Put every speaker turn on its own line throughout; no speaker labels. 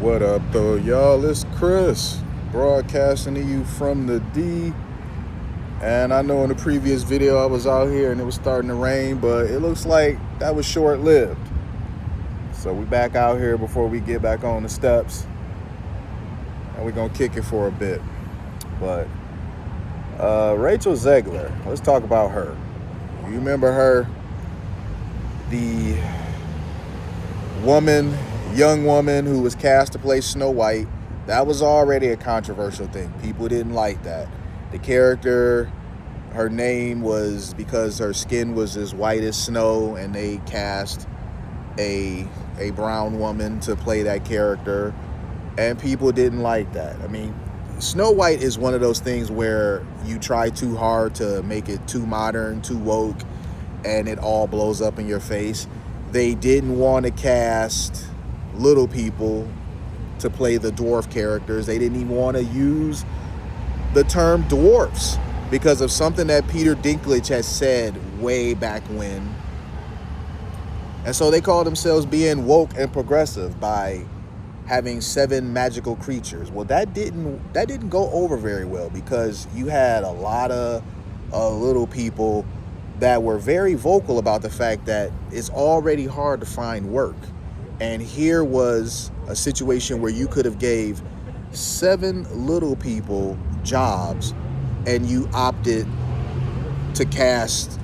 What up, though, y'all? It's Chris, broadcasting to you from the D. And I know in the previous video I was out here and it was starting to rain, but it looks like that was short-lived. So we back out here before we get back on the steps, and we're gonna kick it for a bit. But Rachel Zegler, let's talk about her. You remember her, the young woman who was cast to play Snow White? That was already a controversial thing. People didn't like that. The character, her name was because her skin was as white as snow, and they cast a brown woman to play that character, and people didn't like that. I mean, Snow White is one of those things where you try too hard to make it too modern, too woke, and it all blows up in your face. They didn't want to cast little people to play the dwarf characters. They didn't even want to use the term dwarfs because of something that Peter Dinklage has said way back when. And so they called themselves being woke and progressive by having 7 magical creatures. Well, that didn't go over very well because you had a lot of little people that were very vocal about the fact that it's already hard to find work. And here was a situation where you could have gave 7 little people jobs, and you opted to cast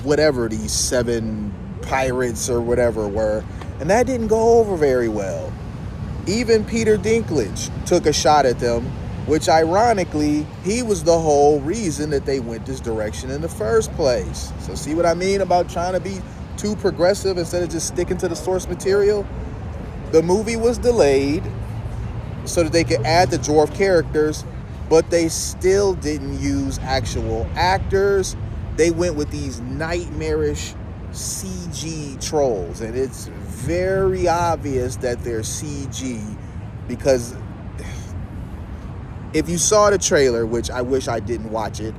whatever these 7 pirates or whatever were, and that didn't go over very well. Even Peter Dinklage took a shot at them, which ironically, he was the whole reason that they went this direction in the first place. So see what I mean about trying to be too progressive instead of just sticking to the source material? The movie was delayed so that they could add the dwarf characters, but they still didn't use actual actors. They went with these nightmarish CG trolls, and it's very obvious that they're CG because if you saw the trailer, which I wish I didn't watch it,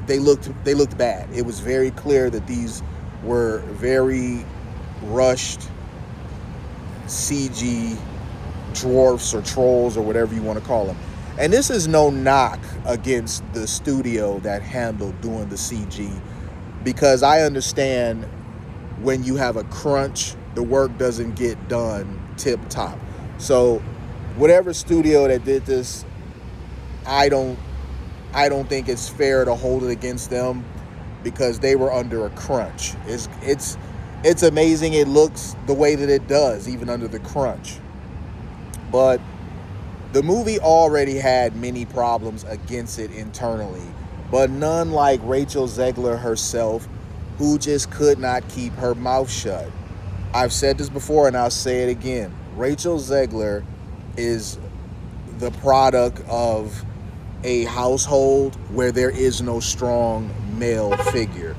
they looked bad. It was very clear that these were very rushed CG dwarfs or trolls or whatever you want to call them. And this is no knock against the studio that handled doing the CG, because I understand when you have a crunch, the work doesn't get done tip top. So whatever studio that did this, I don't think it's fair to hold it against them because they were under a crunch. It's amazing it looks the way that it does even under the crunch. But the movie already had many problems against it internally, but none like Rachel Zegler herself, who just could not keep her mouth shut. I've said this before and I'll say it again. Rachel Zegler is the product of a household where there is no strong male figure.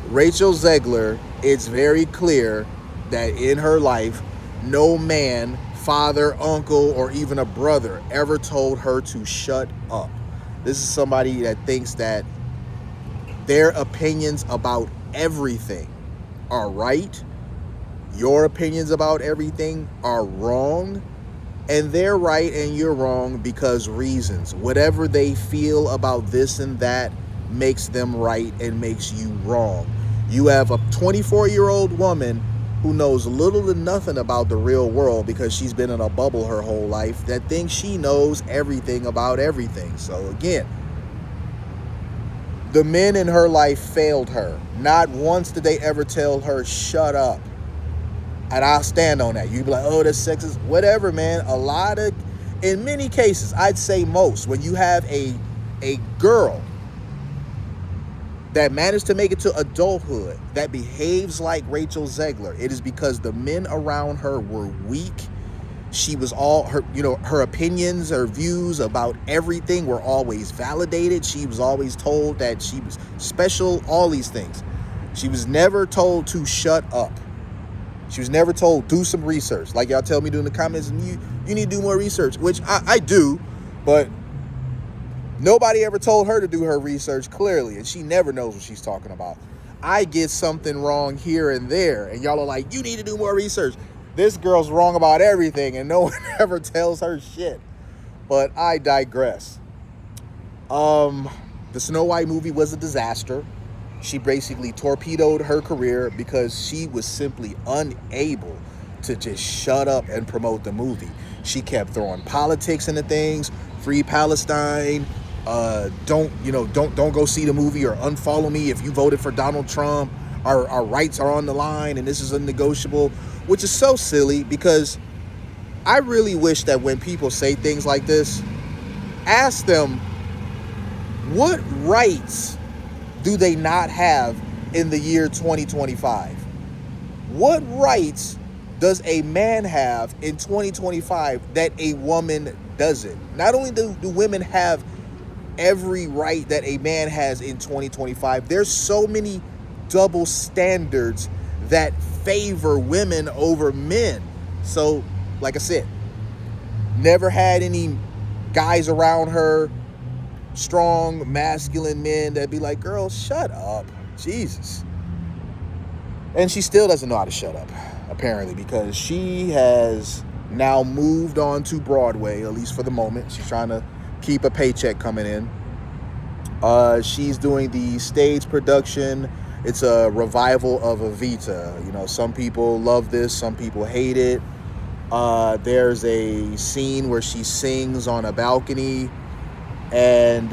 Rachel Zegler, it's very clear that in her life, no man, father, uncle, or even a brother ever told her to shut up. This is somebody that thinks that their opinions about everything are right, your opinions about everything are wrong, and they're right and you're wrong because reasons. Whatever they feel about this and that makes them right and makes you wrong. You have a 24-year-old woman who knows little to nothing about the real world because she's been in a bubble her whole life that thinks she knows everything about everything. So again, the men in her life failed her. Not once did they ever tell her, shut up. And I'll stand on that. You'd be like, oh, that's sexist. Whatever, man. In many cases, I'd say most, when you have a girl that managed to make it to adulthood that behaves like Rachel Zegler, it is because the men around her were weak. She was her opinions, her views about everything were always validated. She was always told that she was special, all these things. She was never told to shut up. She was never told, do some research. Like y'all tell me to in the comments, and you need to do more research, which I do, but nobody ever told her to do her research, clearly, and she never knows what she's talking about. I get something wrong here and there, and y'all are like, you need to do more research. This girl's wrong about everything, and no one ever tells her shit. But I digress. The Snow White movie was a disaster. She basically torpedoed her career because she was simply unable to just shut up and promote the movie. She kept throwing politics into things, free Palestine, don't go see the movie or unfollow me if you voted for Donald Trump. Our rights are on the line and this is unnegotiable, which is so silly because I really wish that when people say things like this, ask them, what rights do they not have in the year 2025? What rights does a man have in 2025 that a woman doesn't? Not only do women have every right that a man has in 2025, there's so many double standards that favor women over men. So, like I said, never had any guys around her, strong, masculine men that'd be like, girl, shut up. Jesus. And she still doesn't know how to shut up, apparently, because she has now moved on to Broadway, at least for the moment. She's trying to keep a paycheck coming in. She's doing the stage production. It's a revival of Evita. You know, some people love this, some people hate it. There's a scene where she sings on a balcony, and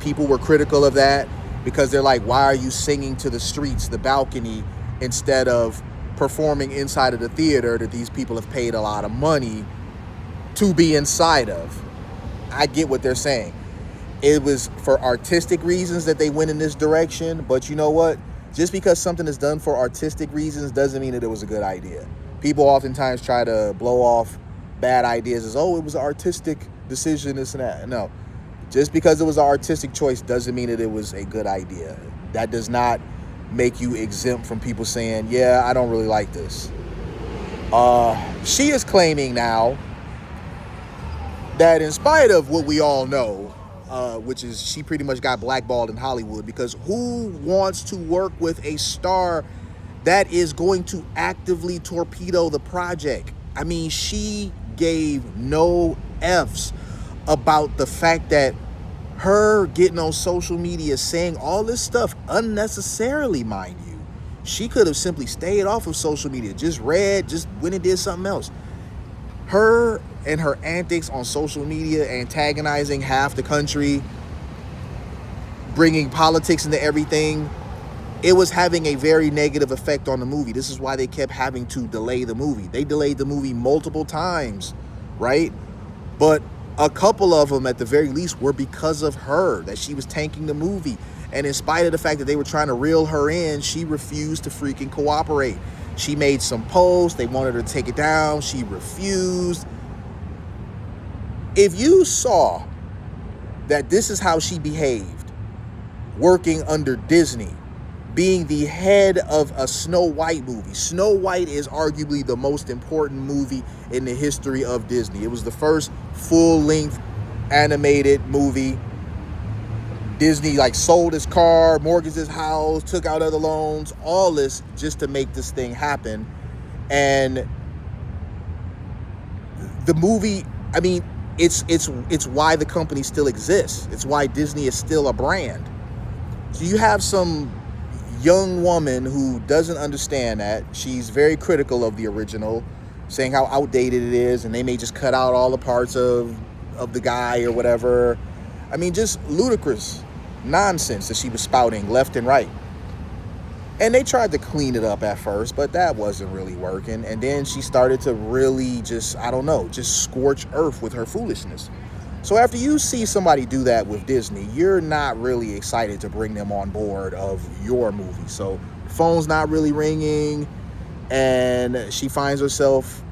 people were critical of that because they're like, why are you singing to the streets, the balcony, instead of performing inside of the theater that these people have paid a lot of money to be inside of? I get what they're saying. It was for artistic reasons that they went in this direction, but you know what? Just because something is done for artistic reasons doesn't mean that it was a good idea. People oftentimes try to blow off bad ideas as, oh, it was an artistic decision, this and that. No, just because it was an artistic choice doesn't mean that it was a good idea. That does not make you exempt from people saying, yeah, I don't really like this. She is claiming now that in spite of what we all know, which is she pretty much got blackballed in Hollywood, because who wants to work with a star that is going to actively torpedo the project? I mean, she gave no F's about the fact that her getting on social media saying all this stuff unnecessarily, mind you. She could have simply stayed off of social media, just went and did something else. Her and her antics on social media, antagonizing half the country, bringing politics into everything, it was having a very negative effect on the movie. This is why they kept having to delay the movie. They delayed the movie multiple times, right? But a couple of them, at the very least, were because of her, that she was tanking the movie. And in spite of the fact that they were trying to reel her in, she refused to freaking cooperate. She made some posts. They wanted her to take it down. She refused. If you saw that this is how she behaved, working under Disney, being the head of a Snow White movie. Snow White is arguably the most important movie in the history of Disney. It was the first full-length animated movie. Disney sold his car, mortgaged his house, took out other loans, all this just to make this thing happen. And the movie, I mean, it's why the company still exists. It's why Disney is still a brand. So you have some young woman who doesn't understand that. She's very critical of the original, saying how outdated it is, and they may just cut out all the parts of the guy or whatever. I mean, just ludicrous nonsense that she was spouting left and right. And they tried to clean it up at first, but that wasn't really working. And then she started to really just scorch earth with her foolishness. So after you see somebody do that with Disney, you're not really excited to bring them on board of your movie. So phone's not really ringing, and she finds herself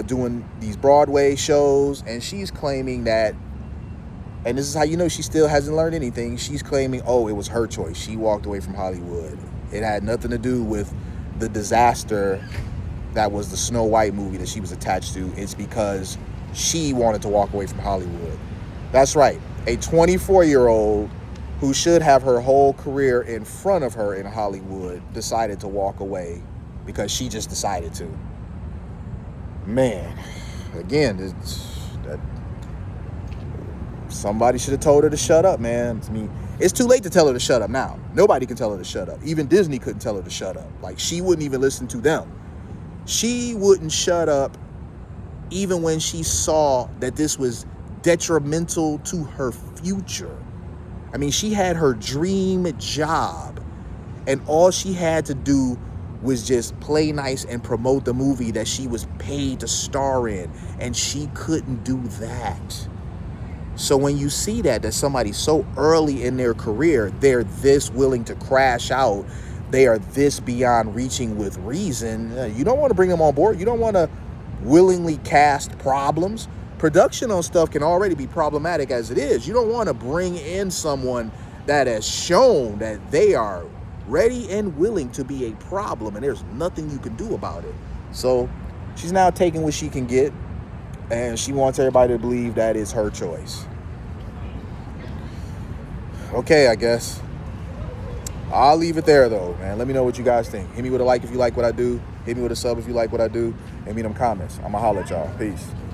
doing these Broadway shows, and she's claiming that, and this is how you know she still hasn't learned anything, she's claiming, oh, it was her choice. She walked away from Hollywood. It had nothing to do with the disaster that was the Snow White movie that she was attached to. It's because she wanted to walk away from Hollywood. That's right. A 24-year-old who should have her whole career in front of her in Hollywood decided to walk away because she just decided to. Man, again, that somebody should have told her to shut up, man. I mean, it's too late to tell her to shut up now. Nobody can tell her to shut up. Even Disney couldn't tell her to shut up. Like, she wouldn't even listen to them. She wouldn't shut up even when she saw that this was detrimental to her future. I mean, she had her dream job, and all she had to do was just play nice and promote the movie that she was paid to star in, and she couldn't do that. So when you see that somebody so early in their career, they're this willing to crash out, they are this beyond reaching with reason, you don't want to bring them on board. You don't want to willingly cast problems. Production on stuff can already be problematic as it is. You don't want to bring in someone that has shown that they are ready and willing to be a problem, and there's nothing you can do about it. So she's now taking what she can get, and she wants everybody to believe that it's her choice. Okay, I guess. I'll leave it there, though, man. Let me know what you guys think. Hit me with a like if you like what I do. Hit me with a sub if you like what I do. Hit me in them comments. I'ma holler at y'all. Peace.